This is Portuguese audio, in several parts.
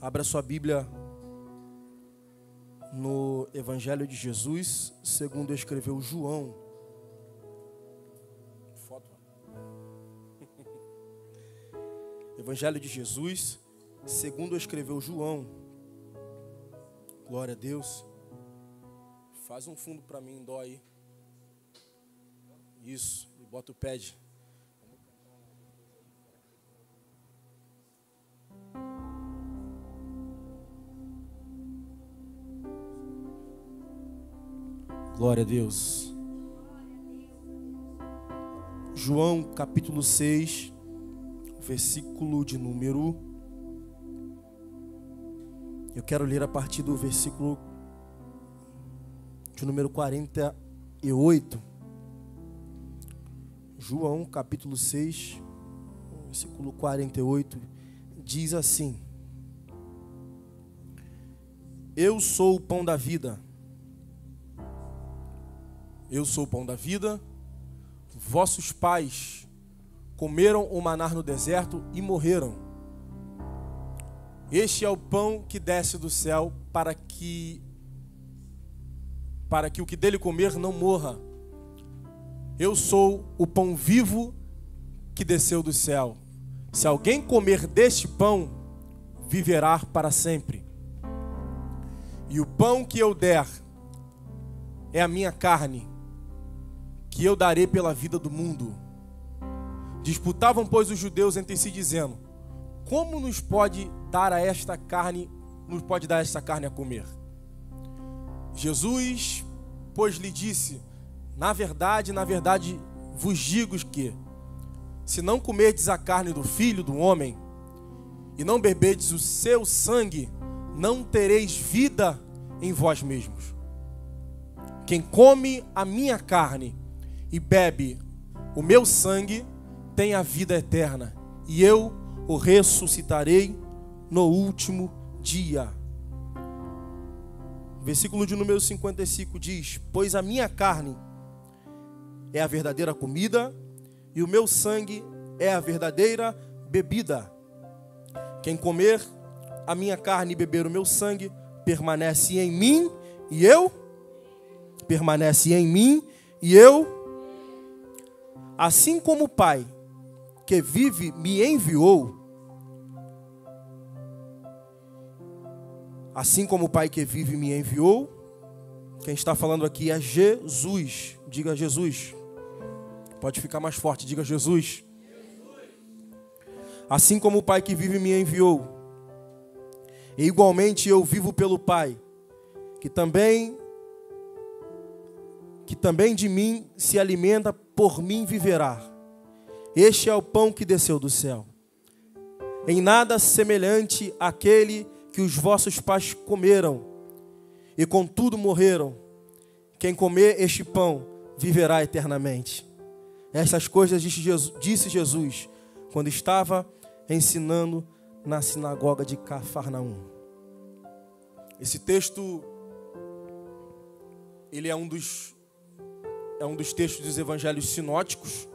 Abra sua Bíblia no Evangelho de Jesus, segundo escreveu João. Evangelho de Jesus, segundo escreveu João. Glória a Deus. Faz um fundo para mim, dó aí. Isso, e bota o pad. Glória a Deus. João capítulo 6, versículo de número... Eu quero ler a partir do versículo de número 48. João capítulo 6, versículo 48, diz assim: Eu sou o pão da vida. Eu sou o pão da vida. Vossos pais comeram o maná no deserto e morreram. Este é o pão que desce do céu para que o que dele comer não morra. Eu sou o pão vivo que desceu do céu. Se alguém comer deste pão, viverá para sempre. E o pão que eu der é a minha carne, que eu darei pela vida do mundo. Disputavam, pois, os judeus entre si, dizendo: Como nos pode dar esta carne a comer? Jesus, pois, lhe disse: Na verdade, vos digo que, se não comerdes a carne do Filho do Homem, e não beberdes o seu sangue, não tereis vida em vós mesmos. Quem come a minha carne e bebe o meu sangue tem a vida eterna, e eu o ressuscitarei no último dia. Versículo de número 55 diz: Pois a minha carne é a verdadeira comida, e o meu sangue é a verdadeira bebida. Quem comer a minha carne e beber o meu sangue permanece em mim, e eu permanece em mim, e eu. Assim como o Pai que vive me enviou, assim como o Pai que vive me enviou, quem está falando aqui é Jesus. Diga Jesus. Pode ficar mais forte, diga Jesus. Assim como o Pai que vive me enviou, e igualmente eu vivo pelo Pai, que também de mim se alimenta, por mim viverá. Este é o pão que desceu do céu. Em nada semelhante àquele que os vossos pais comeram, e contudo morreram. Quem comer este pão viverá eternamente. Essas coisas disse Jesus quando estava ensinando na sinagoga de Cafarnaum. Esse texto, ele é um dos textos dos evangelhos sinóticos,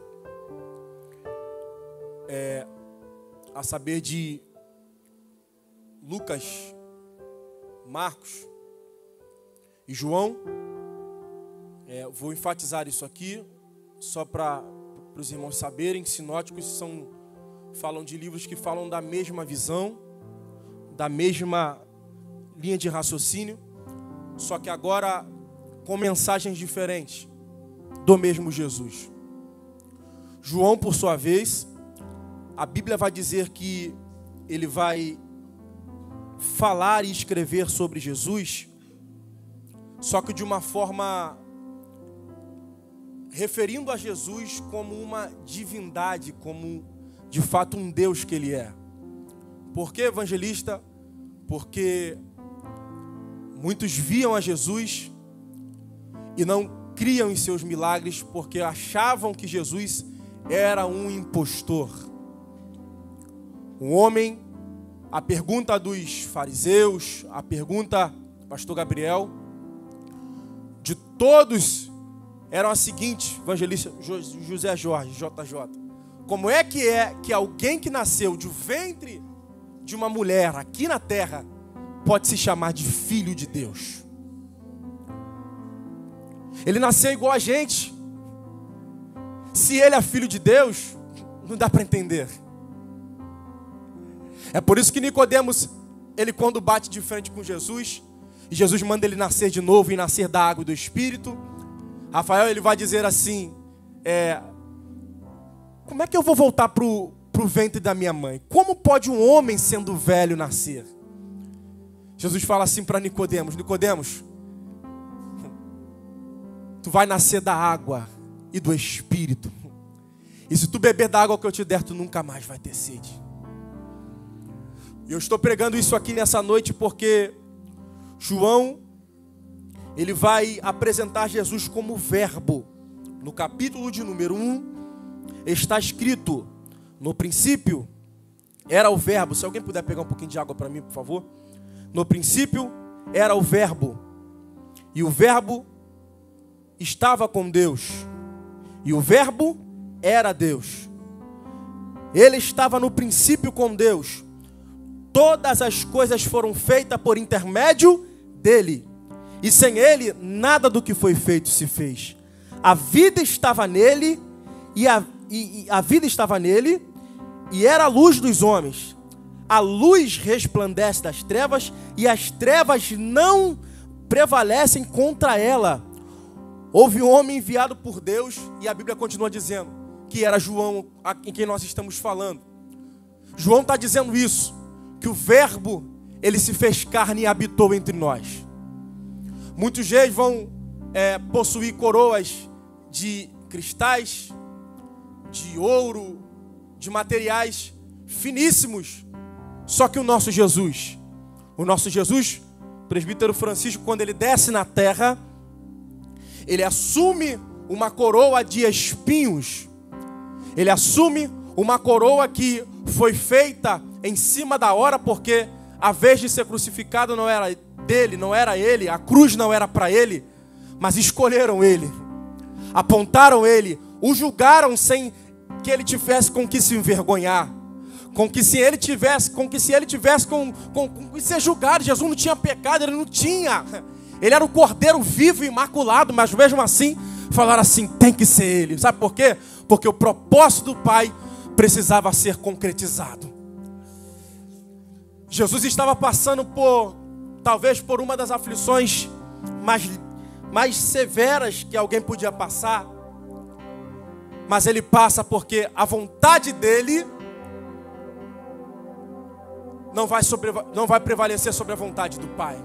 a saber de Lucas, Marcos e João. Vou enfatizar isso aqui, só para os irmãos saberem. Sinóticos falam de livros que falam da mesma visão, da mesma linha de raciocínio, só que agora com mensagens diferentes do mesmo Jesus. João, por sua vez, a Bíblia vai dizer que ele vai falar e escrever sobre Jesus, só que de uma forma referindo a Jesus como uma divindade, como de fato um Deus que ele é. Por que, evangelista? Porque muitos viam a Jesus e não criam em seus milagres, porque achavam que Jesus era um impostor. Um homem, a pergunta dos fariseus, a pergunta, pastor Gabriel, de todos eram a seguinte, evangelista José Jorge, JJ. Como é que alguém que nasceu de ventre de uma mulher aqui na terra pode se chamar de filho de Deus. Ele nasceu igual a gente. Se ele é filho de Deus, não dá para entender. É por isso que Nicodemos, ele quando bate de frente com Jesus, e Jesus manda ele nascer de novo e nascer da água e do Espírito, Rafael, ele vai dizer assim, como é que eu vou voltar pro ventre da minha mãe? Como pode um homem sendo velho nascer? Jesus fala assim para Nicodemos, Nicodemos, tu vai nascer da água e do Espírito. E se tu beber da água que eu te der, tu nunca mais vai ter sede. E eu estou pregando isso aqui nessa noite porque João, ele vai apresentar Jesus como verbo. No capítulo de número 1, está escrito, no princípio era o verbo. Se alguém puder pegar um pouquinho de água para mim, por favor. No princípio era o verbo. E o verbo estava com Deus. E o verbo era Deus. Ele estava no princípio com Deus. Todas as coisas foram feitas por intermédio dele. E sem ele, nada do que foi feito se fez. A vida estava nele, e a vida estava nele, e era a luz dos homens. A luz resplandece das trevas, e as trevas não prevalecem contra ela. Houve um homem enviado por Deus, e a Bíblia continua dizendo que era João, em quem nós estamos falando. João está dizendo isso, que o verbo, ele se fez carne e habitou entre nós. Muitos reis vão possuir coroas de cristais, de ouro, de materiais finíssimos. Só que o nosso Jesus, o presbítero Francisco, quando ele desce na terra, ele assume uma coroa de espinhos. Ele assume uma coroa que foi feita em cima da hora, porque a vez de ser crucificado não era dele, não era ele, a cruz não era para ele, mas escolheram ele, apontaram ele, o julgaram sem que ele tivesse com que se envergonhar, com que se ele tivesse com que ser julgado. Jesus não tinha pecado, ele não tinha, ele era o cordeiro vivo e imaculado, mas mesmo assim falaram assim, tem que ser ele. Sabe por quê? Porque o propósito do Pai precisava ser concretizado. Jesus estava passando talvez por uma das aflições mais severas que alguém podia passar, mas ele passa porque a vontade dele não vai prevalecer sobre a vontade do Pai.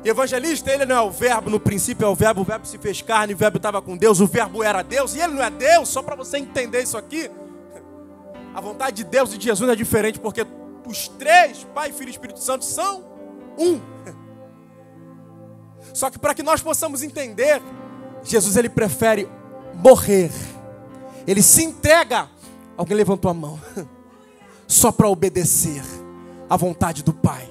E evangelista, ele não é o verbo, no princípio é o verbo se fez carne, o verbo estava com Deus, o verbo era Deus, e ele não é Deus. Só para você entender isso aqui, a vontade de Deus e de Jesus é diferente, porque os três, Pai, Filho e Espírito Santo, são um. Só que para que nós possamos entender, Jesus, ele prefere morrer. Ele se entrega. Alguém levantou a mão. Só para obedecer à vontade do Pai.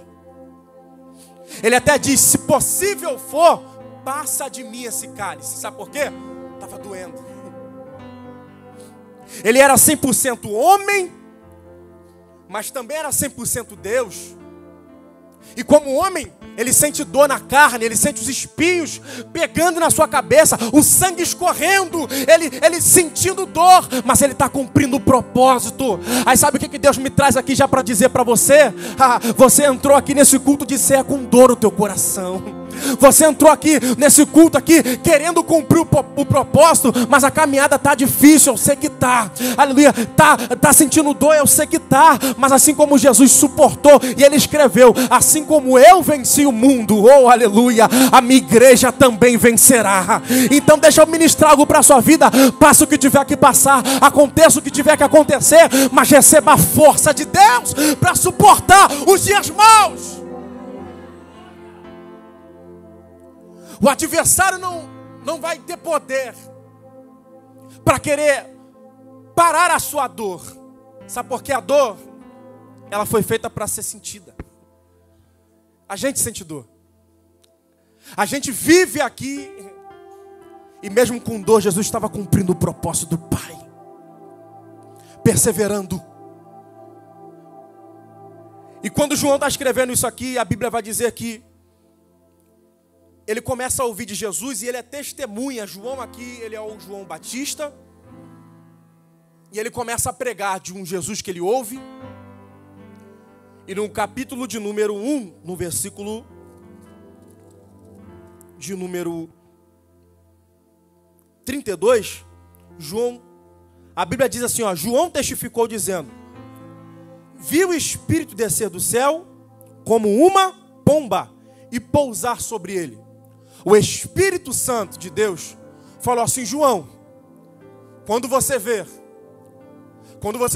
Ele até diz, se possível for, passa de mim esse cálice. Sabe por quê? Estava doendo. Ele era 100% homem, mas também era 100% Deus. E como homem, ele sente dor na carne, ele sente os espinhos pegando na sua cabeça, o sangue escorrendo, ele sentindo dor, mas ele está cumprindo o propósito. Aí sabe o que Deus me traz aqui já para dizer para você? Você entrou aqui nesse culto de ceia com dor no teu coração. Você entrou aqui nesse culto aqui querendo cumprir o propósito, mas a caminhada está difícil, eu sei que está. Aleluia, tá sentindo dor, eu sei que está. Mas assim como Jesus suportou, e ele escreveu, assim como eu venci o mundo, oh aleluia, a minha igreja também vencerá. Então deixa eu ministrar algo para a sua vida. Passa o que tiver que passar, aconteça o que tiver que acontecer, mas receba a força de Deus para suportar os dias maus. O adversário não vai ter poder para querer parar a sua dor. Sabe por que a dor, ela foi feita para ser sentida. A gente sente dor. A gente vive aqui, e mesmo com dor, Jesus estava cumprindo o propósito do Pai. Perseverando. E quando João está escrevendo isso aqui, a Bíblia vai dizer que ele começa a ouvir de Jesus e ele é testemunha. João aqui, ele é o João Batista. E ele começa a pregar de um Jesus que ele ouve. E no capítulo de número 1, no versículo de número 32, a Bíblia diz assim, ó, João testificou dizendo: vi o Espírito descer do céu como uma pomba e pousar sobre ele. O Espírito Santo de Deus falou assim: João, quando você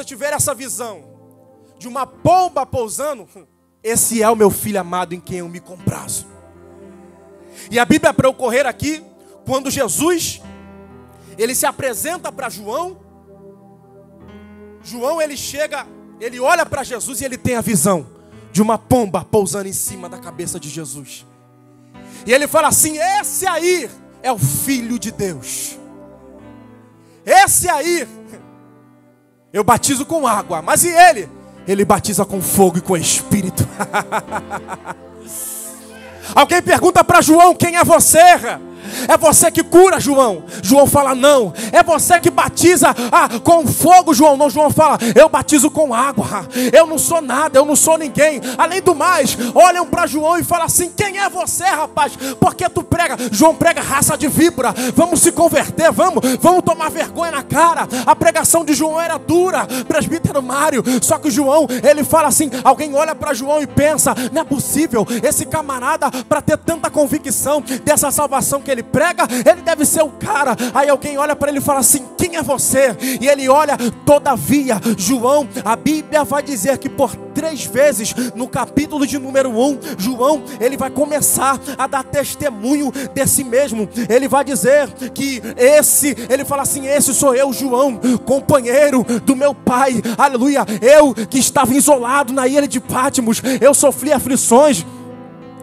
tiver essa visão de uma pomba pousando, esse é o meu filho amado em quem eu me comprazo. E a Bíblia, para ocorrer aqui, quando Jesus ele se apresenta para João, ele chega, ele olha para Jesus e ele tem a visão de uma pomba pousando em cima da cabeça de Jesus. E ele fala assim: esse aí é o Filho de Deus. Esse aí eu batizo com água, mas e ele? Ele batiza com fogo e com Espírito. Alguém pergunta para João: quem é você? É você que cura, João? João fala: não. É você que batiza com fogo, João? Não, João fala: eu batizo com água. Eu não sou nada, eu não sou ninguém. Além do mais, olham para João e falam assim: quem é você, rapaz? Porque tu prega? João prega raça de víbora. Vamos se converter, vamos tomar vergonha na cara. A pregação de João era dura, presbítero Mário. Só que João, ele fala assim, alguém olha para João e pensa: não é possível, esse camarada, para ter tanta convicção dessa salvação que ele prega, ele deve ser o cara. Aí alguém olha para ele e fala assim: quem é você? E ele olha. Todavia, João, a Bíblia vai dizer que por 3 vezes no capítulo de número 1, João, ele vai começar a dar testemunho de si mesmo. Ele vai dizer que ele fala assim: esse sou eu, João, companheiro do meu pai, aleluia, eu que estava isolado na ilha de Patmos, eu sofri aflições,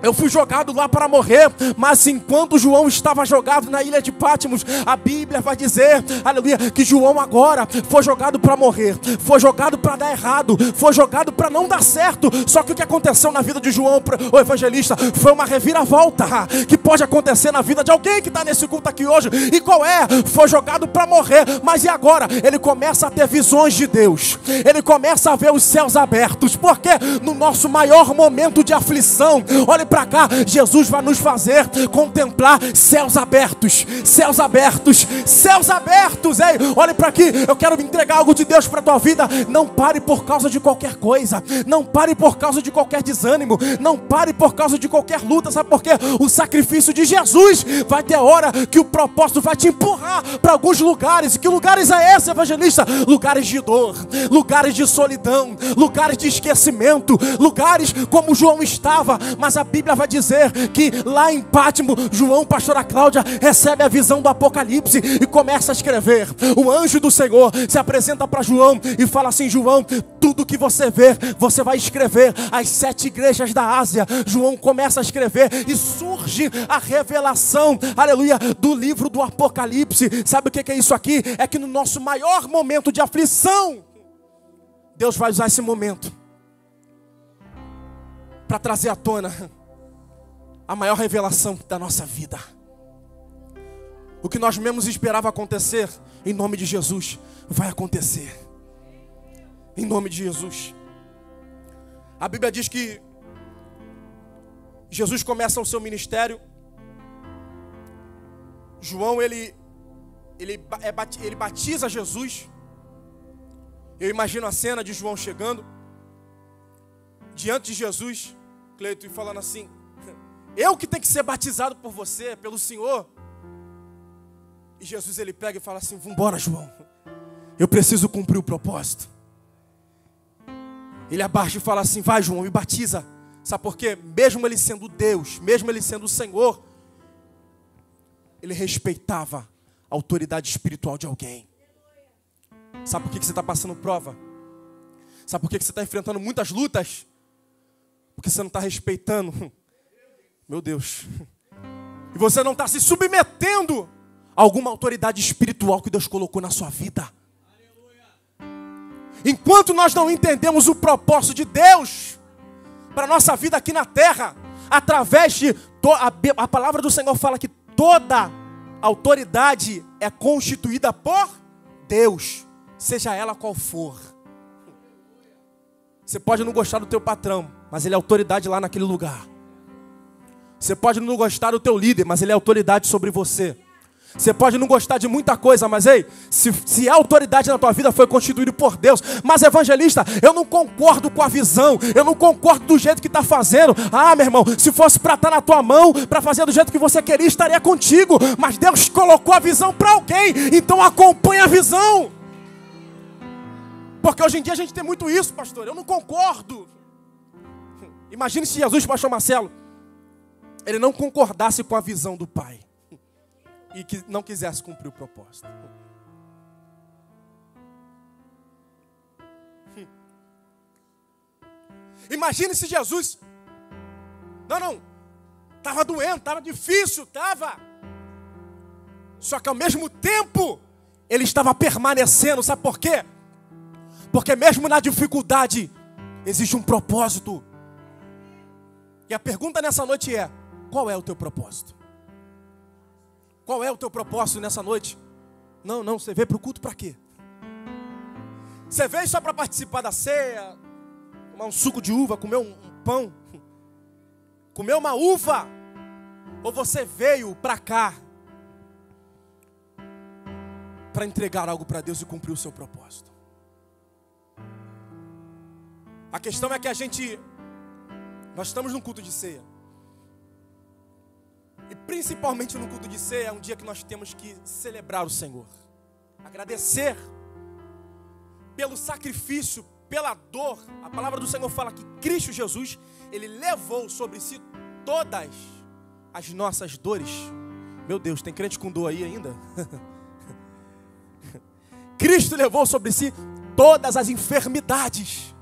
eu fui jogado lá para morrer, mas enquanto João estava jogado na ilha de Patmos, a Bíblia vai dizer, aleluia, que João agora foi jogado para morrer, foi jogado para dar errado, foi jogado para não dar certo. Só que o que aconteceu na vida de João, o evangelista, foi uma reviravolta que pode acontecer na vida de alguém que está nesse culto aqui hoje. E qual é? Foi jogado para morrer, mas e agora? Ele começa a ter visões de Deus, ele começa a ver os céus abertos, porque no nosso maior momento de aflição, olha para cá, Jesus vai nos fazer contemplar céus abertos, céus abertos, céus abertos. Ei, olhe para aqui, eu quero me entregar algo de Deus para a tua vida. Não pare por causa de qualquer coisa, não pare por causa de qualquer desânimo, não pare por causa de qualquer luta. Sabe por quê? O sacrifício de Jesus vai ter hora que o propósito vai te empurrar para alguns lugares. E que lugares é esse, evangelista? Lugares de dor, lugares de solidão, lugares de esquecimento, lugares como João estava. Mas a Bíblia vai dizer que lá em Patmos, João, pastora Cláudia, recebe a visão do Apocalipse e começa a escrever. O anjo do Senhor se apresenta para João e fala assim: João, tudo que você vê, você vai escrever as 7 igrejas da Ásia. João começa a escrever e surge a revelação, aleluia, do livro do Apocalipse. Sabe o que é isso aqui? É que no nosso maior momento de aflição, Deus vai usar esse momento para trazer à tona a maior revelação da nossa vida. O que nós mesmos esperava acontecer, em nome de Jesus, vai acontecer. Em nome de Jesus. A Bíblia diz que Jesus começa o seu ministério. João, ele batiza Jesus. Eu imagino a cena de João chegando diante de Jesus, Cleito, e falando assim: eu que tenho que ser batizado por você, pelo Senhor. E Jesus, ele pega e fala assim: vamos embora, João, eu preciso cumprir o propósito. Ele abaixa e fala assim: vai, João, me batiza. Sabe por quê? Mesmo ele sendo Deus, mesmo ele sendo o Senhor, ele respeitava a autoridade espiritual de alguém. Sabe por que você está passando prova? Sabe por que você está enfrentando muitas lutas? Porque você não está respeitando, meu Deus, e você não está se submetendo a alguma autoridade espiritual que Deus colocou na sua vida. Enquanto nós não entendemos o propósito de Deus, para a nossa vida aqui na terra, através de... A palavra do Senhor fala que toda autoridade é constituída por Deus, seja ela qual for. Você pode não gostar do teu patrão, mas ele é autoridade lá naquele lugar. Você pode não gostar do teu líder, mas ele é autoridade sobre você. Você pode não gostar de muita coisa, mas ei, se a autoridade na tua vida foi constituída por Deus. Mas evangelista, eu não concordo com a visão, eu não concordo do jeito que está fazendo. Ah, meu irmão, se fosse para estar na tua mão, para fazer do jeito que você queria, estaria contigo. Mas Deus colocou a visão para alguém, então acompanha a visão. Porque hoje em dia a gente tem muito isso, pastor, eu não concordo. Imagine se Jesus, pastor Marcelo, ele não concordasse com a visão do Pai e que não quisesse cumprir o propósito. Imagine se Jesus, estava doendo, estava difícil, estava. Só que ao mesmo tempo, ele estava permanecendo, sabe por quê? Porque mesmo na dificuldade, existe um propósito. E a pergunta nessa noite é, qual é o teu propósito? Qual é o teu propósito nessa noite? Não, você veio para o culto para quê? Você veio só para participar da ceia, tomar um suco de uva, comer um pão, comer uma uva? Ou você veio para cá para entregar algo para Deus e cumprir o seu propósito? A questão é que nós estamos num culto de ceia. E principalmente no culto de ceia é um dia que nós temos que celebrar o Senhor. Agradecer pelo sacrifício, pela dor. A palavra do Senhor fala que Cristo Jesus, Ele levou sobre si todas as nossas dores. Meu Deus, tem crente com dor aí ainda? Cristo levou sobre si todas as enfermidades.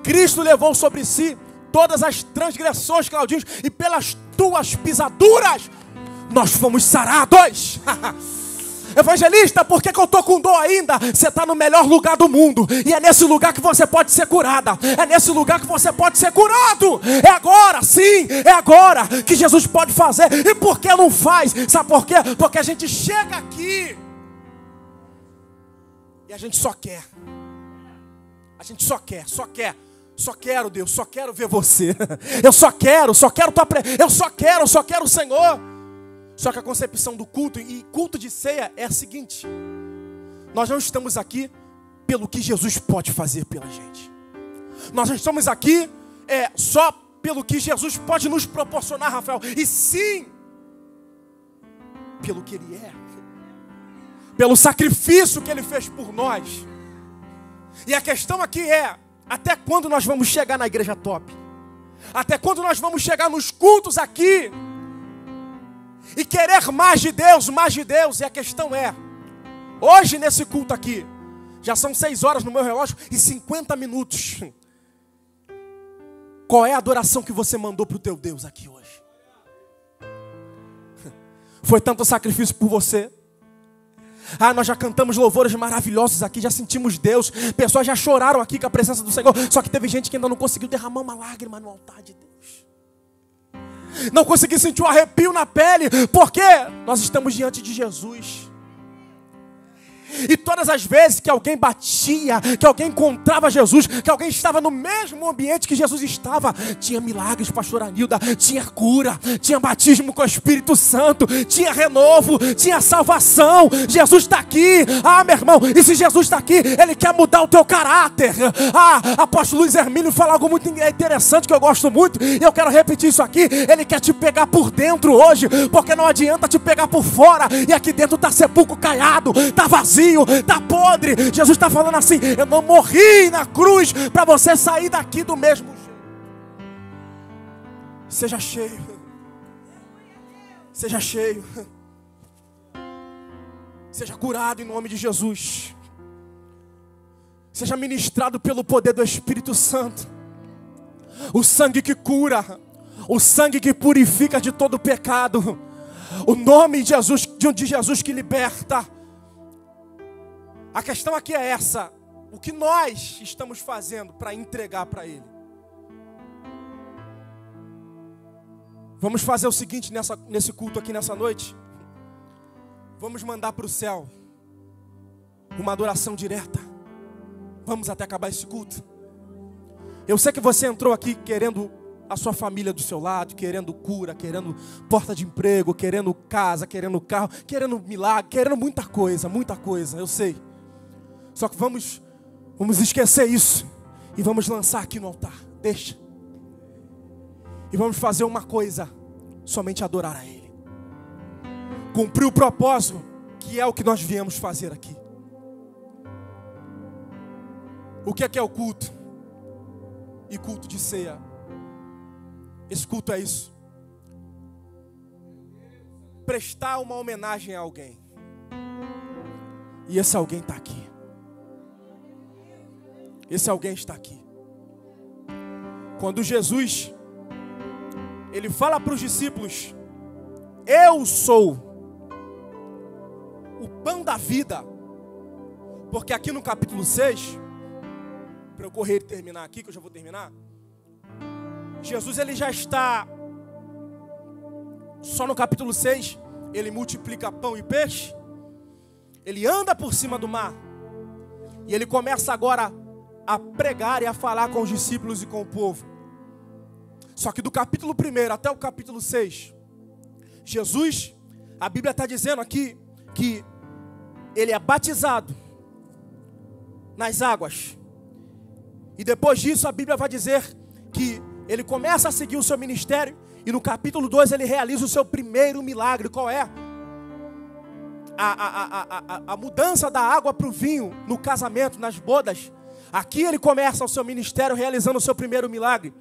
Cristo levou sobre si todas as transgressões, Claudinho, e pelas tuas pisaduras nós fomos sarados. Evangelista, por que eu estou com dor ainda? Você está no melhor lugar do mundo, e é nesse lugar que você pode ser curada, é nesse lugar que você pode ser curado. É agora, sim, é agora que Jesus pode fazer. E por que não faz? Sabe por quê? Porque a gente chega aqui e a gente só quer. Só quero, Deus, só quero ver você. Eu só quero tua presença. Eu só quero o Senhor. Só que a concepção do culto e culto de ceia é a seguinte: nós não estamos aqui pelo que Jesus pode fazer pela gente. Nós não estamos aqui só pelo que Jesus pode nos proporcionar, Rafael. E sim, pelo que Ele é. Pelo sacrifício que Ele fez por nós. E a questão aqui é: até quando nós vamos chegar na igreja top? Até quando nós vamos chegar nos cultos aqui e querer mais de Deus, mais de Deus? E a questão é, hoje nesse culto aqui, já são 6 horas no meu relógio e 50 minutos. Qual é a adoração que você mandou para o teu Deus aqui hoje? Foi tanto sacrifício por você. Nós já cantamos louvores maravilhosos aqui, já sentimos Deus. Pessoas já choraram aqui com a presença do Senhor. Só que teve gente que ainda não conseguiu derramar uma lágrima no altar de Deus. Não conseguiu sentir um arrepio na pele. Porque nós estamos diante de Jesus. E todas as vezes que alguém batia, que alguém encontrava Jesus, que alguém estava no mesmo ambiente que Jesus estava, tinha milagres, pastor Anilda, tinha cura, tinha batismo com o Espírito Santo, tinha renovo, tinha salvação. Jesus está aqui. Meu irmão, e se Jesus está aqui, Ele quer mudar o teu caráter. Apóstolo Luiz Hermínio fala algo muito interessante que eu gosto muito, e eu quero repetir isso aqui. Ele quer te pegar por dentro hoje, porque não adianta te pegar por fora, e aqui dentro está sepulcro caiado, está vazio, está podre. Jesus está falando assim: eu não morri na cruz para você sair daqui do mesmo jeito. Seja cheio. Seja cheio. Seja curado em nome de Jesus. Seja ministrado pelo poder do Espírito Santo. O sangue que cura, o sangue que purifica de todo pecado, o nome de Jesus que liberta. A questão aqui é essa: o que nós estamos fazendo para entregar para Ele? Vamos fazer o seguinte nesse culto aqui nessa noite. Vamos mandar para o céu uma adoração direta. Vamos até acabar esse culto. Eu sei que você entrou aqui querendo a sua família do seu lado, querendo cura, querendo porta de emprego, querendo casa, querendo carro, querendo milagre, querendo muita coisa, eu sei. Só que vamos esquecer isso e vamos lançar aqui no altar. Deixa. E vamos fazer uma coisa, somente adorar a Ele. Cumprir o propósito, que é o que nós viemos fazer aqui. O que é o culto? E culto de ceia. Esse culto é isso. Prestar uma homenagem a alguém. E esse alguém está aqui. Esse alguém está aqui. Quando Jesus, ele fala para os discípulos: eu sou o pão da vida. Porque aqui no capítulo 6, para eu correr e terminar aqui, que eu já vou terminar, Jesus ele já está, só no capítulo 6, ele multiplica pão e peixe, ele anda por cima do mar, e ele começa agora a pregar e a falar com os discípulos e com o povo. Só que do capítulo 1 até o capítulo 6, Jesus, a Bíblia está dizendo aqui, que ele é batizado nas águas, e depois disso a Bíblia vai dizer que ele começa a seguir o seu ministério. E no capítulo 2 ele realiza o seu primeiro milagre. Qual é? A mudança da água para o vinho no casamento, nas bodas. Aqui ele começa o seu ministério realizando o seu primeiro milagre.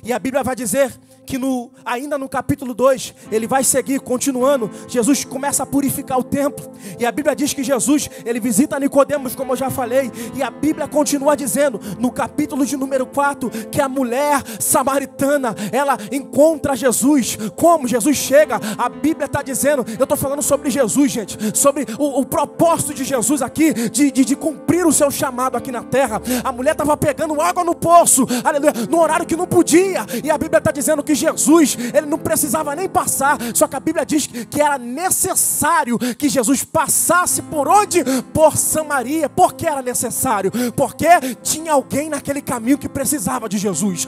E a Bíblia vai dizer que ainda no capítulo 2, ele vai seguir, continuando. Jesus começa a purificar o templo. E a Bíblia diz que Jesus, ele visita Nicodemos, como eu já falei. E a Bíblia continua dizendo, no capítulo de número 4, que a mulher samaritana, ela encontra Jesus. Como Jesus chega? A Bíblia está dizendo, eu estou falando sobre Jesus, gente, sobre o propósito de Jesus aqui, de cumprir o seu chamado aqui na terra. A mulher estava pegando água no poço, aleluia, no horário que não podia. E a Bíblia está dizendo que Jesus, ele não precisava nem passar. Só que a Bíblia diz que era necessário que Jesus passasse por onde? Por Samaria. Por que era necessário? Porque tinha alguém naquele caminho que precisava de Jesus.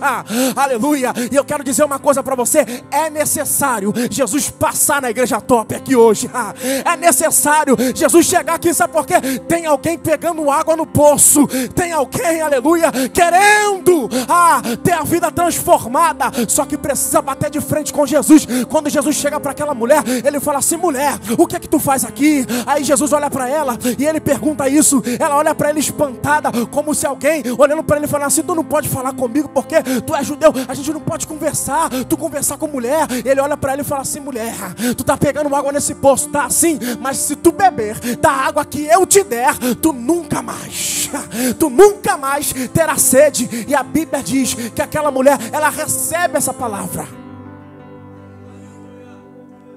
Aleluia. E eu quero dizer uma coisa para você: é necessário Jesus passar na igreja top aqui hoje. É necessário Jesus chegar aqui. Sabe por quê? Tem alguém pegando água no poço. Tem alguém, aleluia, querendo ter a vida transformada. Só que precisa bater de frente com Jesus. Quando Jesus chega para aquela mulher, ele fala assim: mulher, o que é que tu faz aqui? Aí Jesus olha para ela e ele pergunta isso. Ela olha para ele espantada, como se alguém olhando para ele falasse assim: tu não pode falar comigo porque tu é judeu, a gente não pode conversar, tu conversar com mulher. Ele olha para ele e fala assim: mulher, tu tá pegando água nesse poço, tá assim, mas se tu beber da água que eu te der, tu nunca mais terá sede. E a Bíblia diz que aquela mulher, ela recebe essa palavra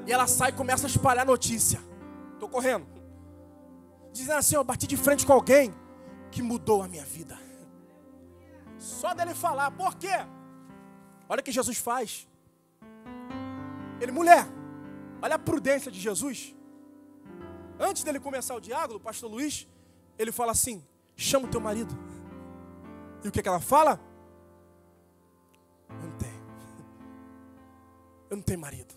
e ela sai e começa a espalhar notícia. Estou correndo, dizendo assim: eu bati de frente com alguém que mudou a minha vida. Só dele falar. Por quê? Olha o que Jesus faz. Ele: mulher, olha a prudência de Jesus. Antes dele começar o diálogo, o pastor Luiz, ele fala assim: chama o teu marido. E o que ela fala? Eu não tenho marido.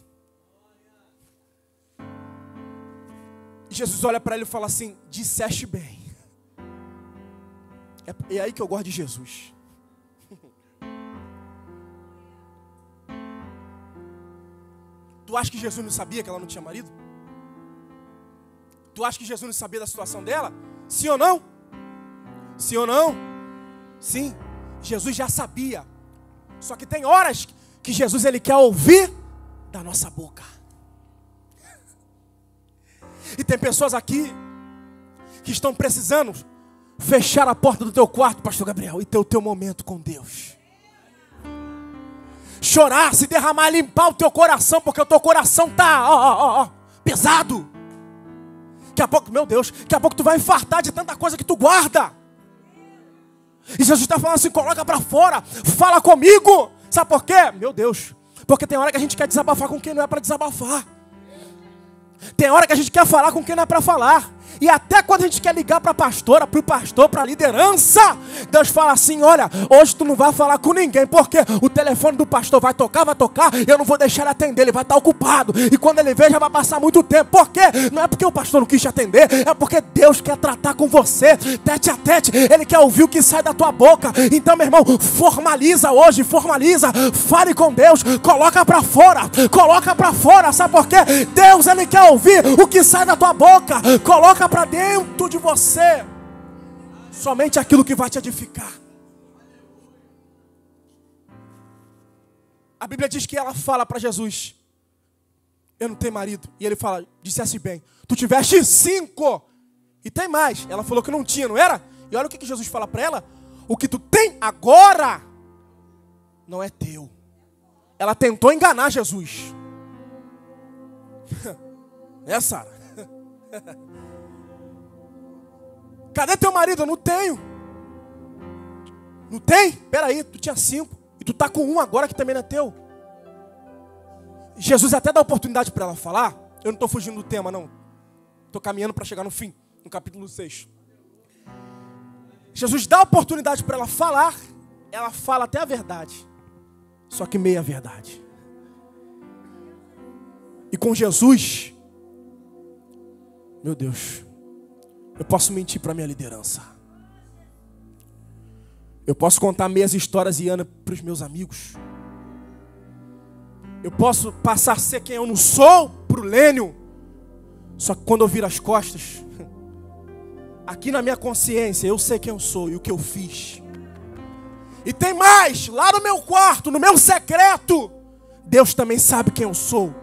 E Jesus olha para ele e fala assim: disseste bem. É aí que eu gosto de Jesus. Tu acha que Jesus não sabia que ela não tinha marido? Tu acha que Jesus não sabia da situação dela? Sim ou não? Sim ou não? Sim, Jesus já sabia. Só que tem horas que Jesus, ele quer ouvir da nossa boca. E tem pessoas aqui que estão precisando fechar a porta do teu quarto, pastor Gabriel, e ter o teu momento com Deus. Chorar, se derramar, limpar o teu coração, porque o teu coração tá pesado. Daqui a pouco, meu Deus, daqui a pouco tu vai infartar de tanta coisa que tu guarda. E Jesus está falando assim: coloca para fora, fala comigo. Sabe por quê? Meu Deus, Porque tem hora que a gente quer desabafar com quem não é para desabafar. Tem hora que a gente quer falar com quem não é para falar. E até quando a gente quer ligar para a pastora, para o pastor, para a liderança, Deus fala assim: olha, hoje tu não vai falar com ninguém, porque o telefone do pastor vai tocar, eu não vou deixar ele atender, ele vai estar ocupado. E quando ele ver, já vai passar muito tempo. Por quê? Não é porque o pastor não quis te atender, é porque Deus quer tratar com você, tete a tete. Ele quer ouvir o que sai da tua boca. Então, meu irmão, formaliza hoje, fale com Deus, coloca para fora, sabe por quê? Deus, Ele quer ouvir o que sai da tua boca. Coloca para dentro de você somente aquilo que vai te edificar. A Bíblia diz que ela fala para Jesus: eu não tenho marido. E ele fala: dissesse bem, tu tiveste 5 e tem mais. Ela falou que não tinha, não era? E olha o que Jesus fala para ela: o que tu tem agora não é teu. Ela tentou enganar Jesus. É, Sara? Cadê teu marido? Eu não tenho. Não tem? Peraí, tu tinha 5 e tu tá com 1 agora que também não é teu. Jesus até dá oportunidade para ela falar. Eu não estou fugindo do tema, não. Estou caminhando para chegar no fim, no capítulo 6. Jesus dá oportunidade para ela falar. Ela fala até a verdade, só que meia verdade. E com Jesus, meu Deus, eu posso mentir para minha liderança. Eu posso contar meias histórias e Ana para os meus amigos. Eu posso passar a ser quem eu não sou para o Lênio. Só que quando eu viro as costas, aqui na minha consciência, eu sei quem eu sou e o que eu fiz. E tem mais, lá no meu quarto, no meu secreto, Deus também sabe quem eu sou.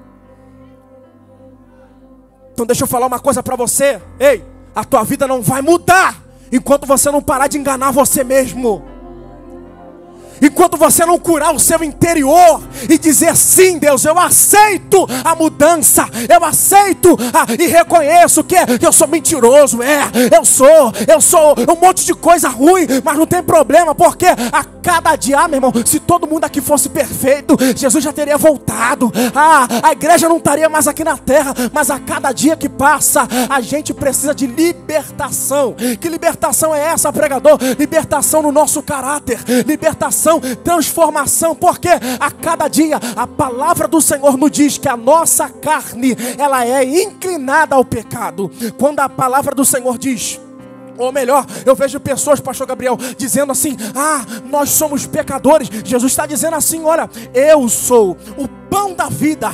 Então deixa eu falar uma coisa para você. Ei, a tua vida não vai mudar enquanto você não parar de enganar você mesmo. Enquanto você não curar o seu interior e dizer: sim, Deus, eu aceito a mudança, eu aceito e reconheço que eu sou mentiroso, eu sou um monte de coisa ruim, mas não tem problema, porque a cada dia, meu irmão, se todo mundo aqui fosse perfeito, Jesus já teria voltado, a igreja não estaria mais aqui na terra. Mas a cada dia que passa, a gente precisa de libertação. Que libertação é essa, pregador? Libertação no nosso caráter, libertação, transformação, porque a cada dia a palavra do Senhor nos diz que a nossa carne, ela é inclinada ao pecado. Quando a palavra do Senhor diz, ou melhor, eu vejo pessoas, pastor Gabriel, dizendo assim: nós somos pecadores. Jesus está dizendo assim: olha, eu sou o pão da vida.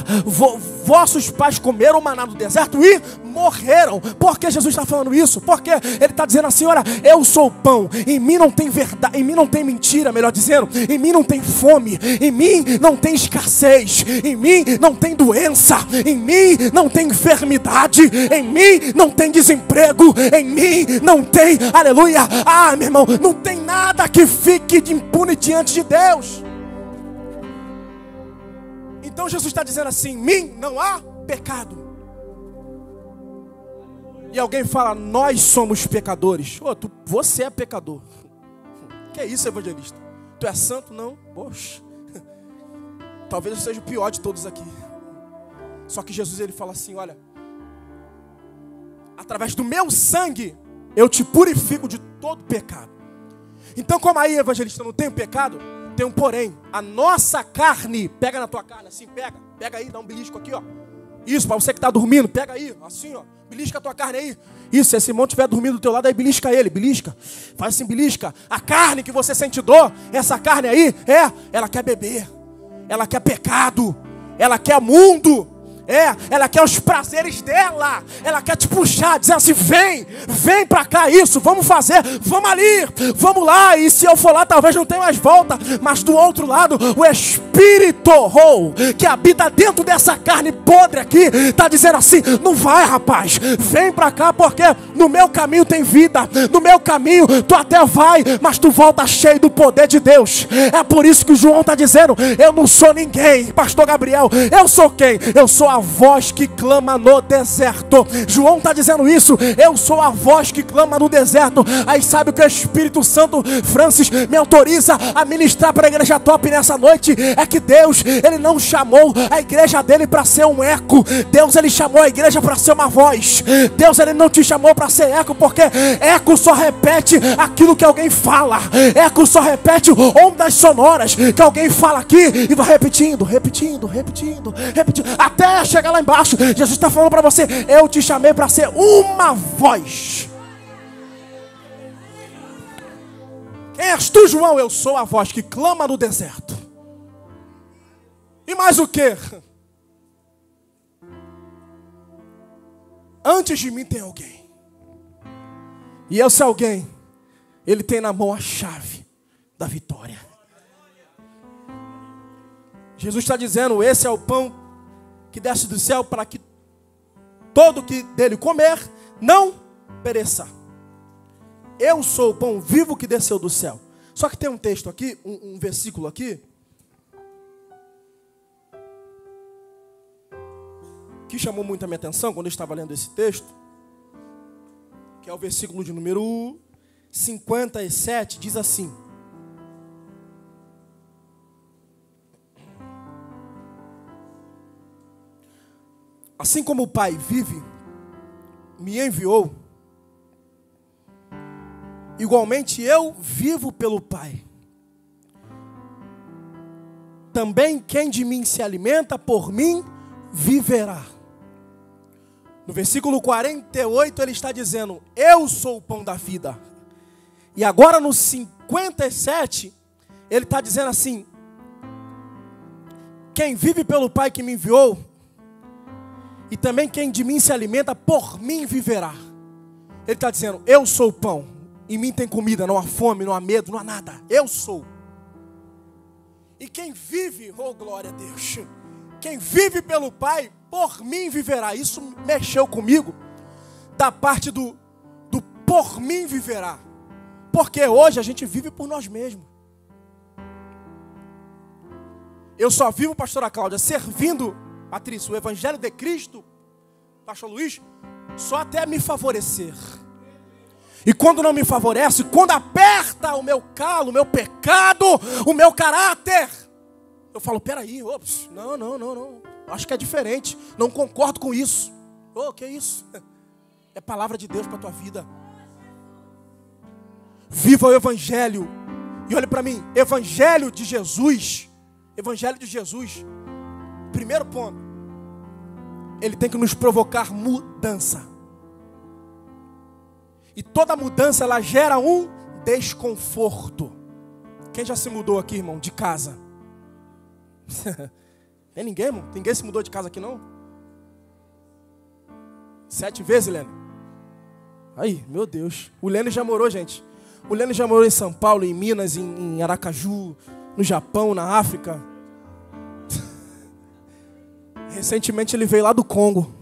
Vossos pais comeram maná no deserto e morreram. Por que Jesus está falando isso? Porque Ele está dizendo assim: olha, eu sou o pão. Em mim não tem verdade, em mim não tem mentira, melhor dizendo. Em mim não tem fome, em mim não tem escassez, em mim não tem doença, em mim não tem enfermidade, em mim não tem desemprego, em mim não tem, aleluia, meu irmão, não tem nada que fique de impune diante de Deus. Então Jesus está dizendo assim: em mim não há pecado. E alguém fala: nós somos pecadores. Você é pecador. Que é isso, evangelista? Tu é santo? Não? Poxa, talvez eu seja o pior de todos aqui. Só que Jesus, Ele fala assim: olha, através do meu sangue eu te purifico de todo pecado. Então, como aí, evangelista, não tem pecado, tem um porém. A nossa carne, pega na tua carne, assim, pega aí, dá um belisco aqui, ó. Isso, para você que está dormindo, pega aí, assim, ó. Belisca a tua carne aí. Isso, se esse irmão estiver dormindo do teu lado, aí belisca ele, belisca. Faz assim, belisca. A carne que você sente dor, essa carne aí, ela quer beber. Ela quer pecado. Ela quer mundo. Ela quer os prazeres dela. Ela quer te puxar, dizer assim: vem pra cá, isso, vamos fazer, vamos ali, vamos lá. E se eu for lá, talvez não tenha mais volta. Mas do outro lado, o Espírito que habita dentro dessa carne podre aqui, está dizendo assim: não vai, rapaz, vem pra cá, porque no meu caminho tem vida. No meu caminho tu até vai, mas tu volta cheio do poder de Deus. É por isso que o João está dizendo: eu não sou ninguém, pastor Gabriel. Eu sou quem? Eu sou a voz que clama no deserto. João está dizendo isso. Eu sou a voz que clama no deserto. Aí sabe o que o Espírito Santo Francis me autoriza a ministrar para a igreja top nessa noite? É que Deus, Ele não chamou a igreja dele para ser um eco. Deus, Ele chamou a igreja para ser uma voz. Deus, Ele não te chamou para ser eco, porque eco só repete aquilo que alguém fala. Eco só repete ondas sonoras que alguém fala aqui e vai repetindo, até chegar lá embaixo. Jesus está falando para você: eu te chamei para ser uma voz. Quem és tu, João? Eu sou a voz que clama no deserto. E mais o que? Antes de mim tem alguém. E esse alguém, ele tem na mão a chave da vitória. Jesus está dizendo: esse é o pão que desce do céu, para que todo que dele comer não pereça. Eu sou o pão vivo que desceu do céu. Só que tem um texto aqui, um versículo aqui, que chamou muito a minha atenção quando eu estava lendo esse texto, que é o versículo de número 57, diz assim: assim como o Pai vive, me enviou, igualmente eu vivo pelo Pai. Também quem de mim se alimenta, por mim viverá. No versículo 48 ele está dizendo: eu sou o pão da vida. E agora no 57 ele está dizendo assim: quem vive pelo Pai que me enviou, e também quem de mim se alimenta, por mim viverá. Ele está dizendo: eu sou o pão. Em mim tem comida, não há fome, não há medo, não há nada. Eu sou. E quem vive, oh glória a Deus, quem vive pelo Pai, por mim viverá. Isso mexeu comigo, da parte do por mim viverá. Porque hoje a gente vive por nós mesmos. Eu só vivo, pastora Cláudia, servindo, Patrícia, o Evangelho de Cristo, pastor Luiz, só até me favorecer. E quando não me favorece, quando aperta o meu calo, o meu pecado, o meu caráter, eu falo: peraí, ops, não, acho que é diferente, não concordo com isso. Oh, que isso? É palavra de Deus para a tua vida. Viva o Evangelho. E olhe para mim, Evangelho de Jesus. Evangelho de Jesus. Primeiro ponto, ele tem que nos provocar mudança. E toda mudança, ela gera um desconforto. Quem já se mudou aqui, irmão, de casa? Tem ninguém, irmão? Ninguém se mudou de casa aqui, não? 7 vezes, Lênin? Aí, meu Deus. O Lênin já morou, gente. O Lênin já morou em São Paulo, em Minas, em Aracaju, no Japão, na África. Recentemente ele veio lá do Congo.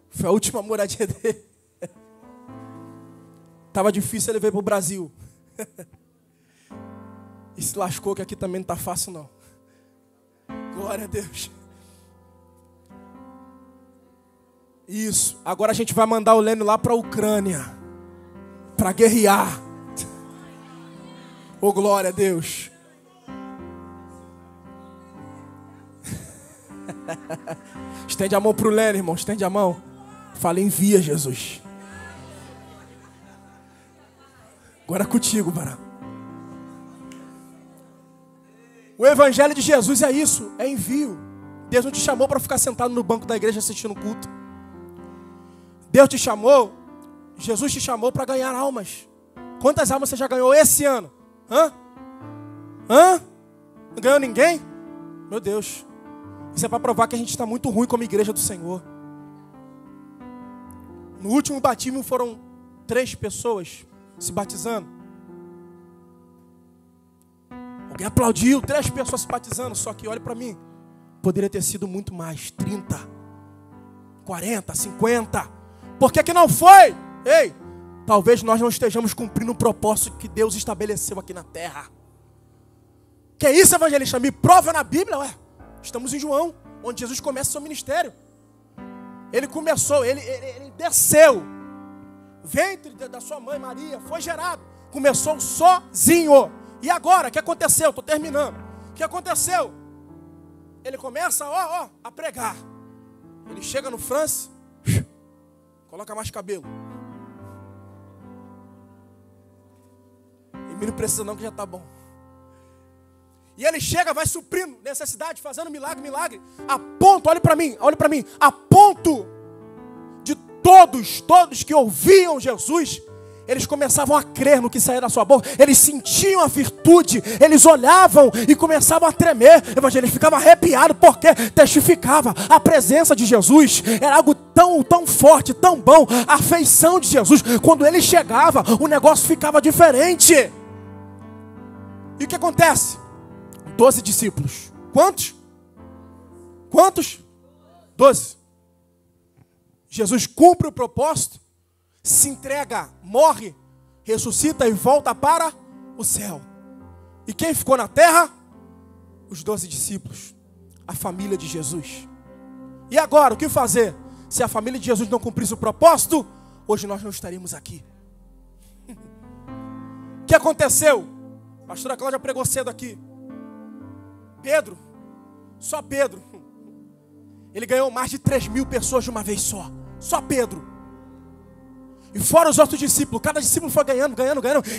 Foi a última moradia dele. Tava difícil, ele veio pro Brasil. E se lascou, que aqui também não tá fácil não. Glória a Deus. Isso. Agora a gente vai mandar o Lênin lá para a Ucrânia, para guerrear. Oh, glória a Deus. Estende a mão para o Lênin, irmão. Estende a mão. Fala: envia, Jesus. Agora é contigo, Barão. O Evangelho de Jesus é isso, é envio. Deus não te chamou para ficar sentado no banco da igreja assistindo culto. Deus te chamou, Jesus te chamou para ganhar almas. Quantas almas você já ganhou esse ano? Não ganhou ninguém? Meu Deus. Isso é para provar que a gente está muito ruim como igreja do Senhor. No último batismo foram 3 pessoas se batizando. Alguém aplaudiu, 3 pessoas se batizando. Só que olha para mim, poderia ter sido muito mais, 30, 40, 50. Por que não foi? Ei, talvez nós não estejamos cumprindo o propósito que Deus estabeleceu aqui na terra. Que isso, evangelista? Me prova na Bíblia, ué. Estamos em João. onde Jesus começa seu ministério. Ele começou, ele desceu. O ventre da sua mãe Maria foi gerado. Começou sozinho. E agora, o que aconteceu? Estou terminando. O que aconteceu? Ele começa, a pregar. Ele chega no France, coloca mais cabelo. E não precisa não, que já está bom. E ele chega, vai suprindo necessidade, fazendo milagre. A ponto, olhe para mim, a ponto de todos que ouviam Jesus, eles começavam a crer no que saía da sua boca. Eles sentiam a virtude. Eles olhavam e começavam a tremer. O evangelista ficava arrepiado porque testificava a presença de Jesus. Era algo tão forte, tão bom. A afeição de Jesus. Quando ele chegava, o negócio ficava diferente. E o que acontece? 12 discípulos. Quantos? 12. Jesus cumpre o propósito, se entrega, morre, ressuscita e volta para o céu. E quem ficou na terra? Os 12 discípulos, a família de Jesus. E agora, o que fazer? Se a família de Jesus não cumprisse o propósito, hoje nós não estaríamos aqui. O que aconteceu? A pastora Cláudia pregou cedo aqui. Pedro, só Pedro, ele ganhou mais de 3.000 pessoas de uma vez só. Só Pedro. E fora os outros discípulos, cada discípulo foi ganhando.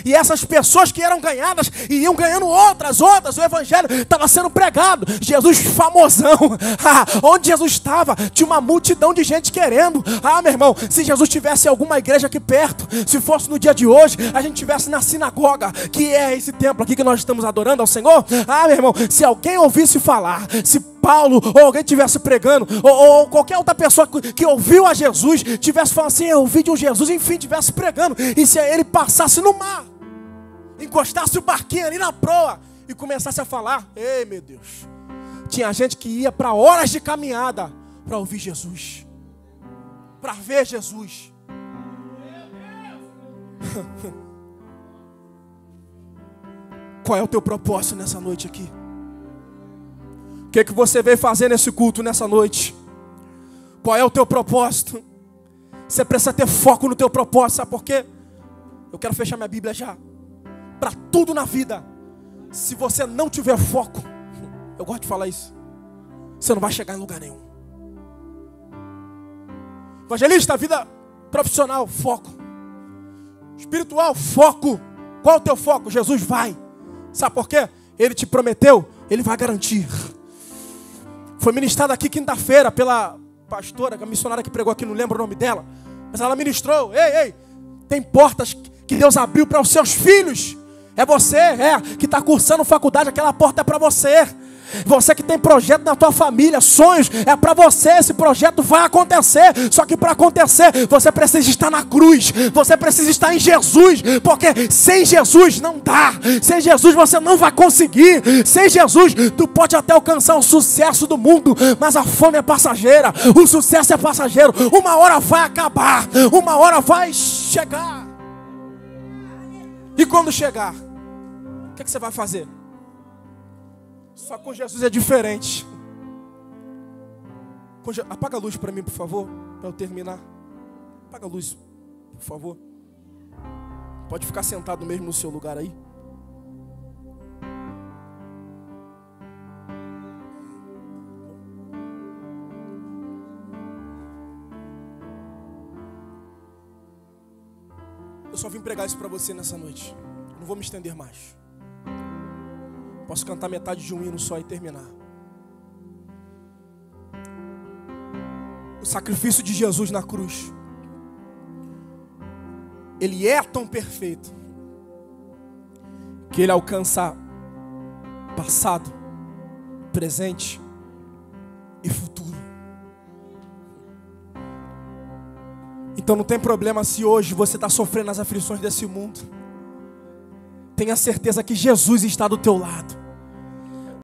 E essas pessoas que eram ganhadas, iam ganhando outras. O evangelho estava sendo pregado. Jesus famosão. Onde Jesus estava, tinha uma multidão de gente querendo. Meu irmão, se Jesus tivesse alguma igreja aqui perto, se fosse no dia de hoje, a gente tivesse na sinagoga, que é esse templo aqui que nós estamos adorando ao Senhor. Meu irmão, se alguém ouvisse falar, se Paulo ou alguém estivesse pregando, ou qualquer outra pessoa que ouviu a Jesus, tivesse falando assim, eu ouvi de um Jesus, enfim, estivesse pregando, e se ele passasse no mar, encostasse o barquinho ali na proa, e começasse a falar, ei meu Deus, tinha gente que ia para horas de caminhada, para ouvir Jesus, para ver Jesus. Qual é o teu propósito nessa noite aqui? O que você veio fazer nesse culto, nessa noite? Qual é o teu propósito? Você precisa ter foco no teu propósito, sabe por quê? Eu quero fechar minha Bíblia já. Para tudo na vida, se você não tiver foco, eu gosto de falar isso, você não vai chegar em lugar nenhum. Evangelista, vida profissional, foco. Espiritual, foco. Qual é o teu foco? Jesus vai. Sabe por quê? Ele te prometeu, ele vai garantir. Foi ministrado aqui quinta-feira pela pastora, a missionária que pregou aqui, não lembro o nome dela, mas ela ministrou, ei, tem portas que Deus abriu para os seus filhos. É você, que está cursando faculdade, aquela porta é para você. Você que tem projeto na tua família, sonhos, é para você, esse projeto vai acontecer. Só que para acontecer, você precisa estar na cruz, você precisa estar em Jesus, porque sem Jesus não dá. Sem Jesus você não vai conseguir. Sem Jesus tu pode até alcançar o sucesso do mundo, mas a fome é passageira, o sucesso é passageiro. Uma hora vai acabar, uma hora vai chegar. E quando chegar, o que você vai fazer? Só com Jesus é diferente. Apaga a luz para mim, por favor, para eu terminar. Apaga a luz, por favor. Pode ficar sentado mesmo no seu lugar aí. Eu só vim pregar isso para você nessa noite. Não vou me estender mais. Posso cantar metade de um hino só e terminar. O sacrifício de Jesus na cruz, ele é tão perfeito que ele alcança passado, presente e futuro. Então não tem problema se hoje você está sofrendo as aflições desse mundo. Tenha certeza que Jesus está do teu lado.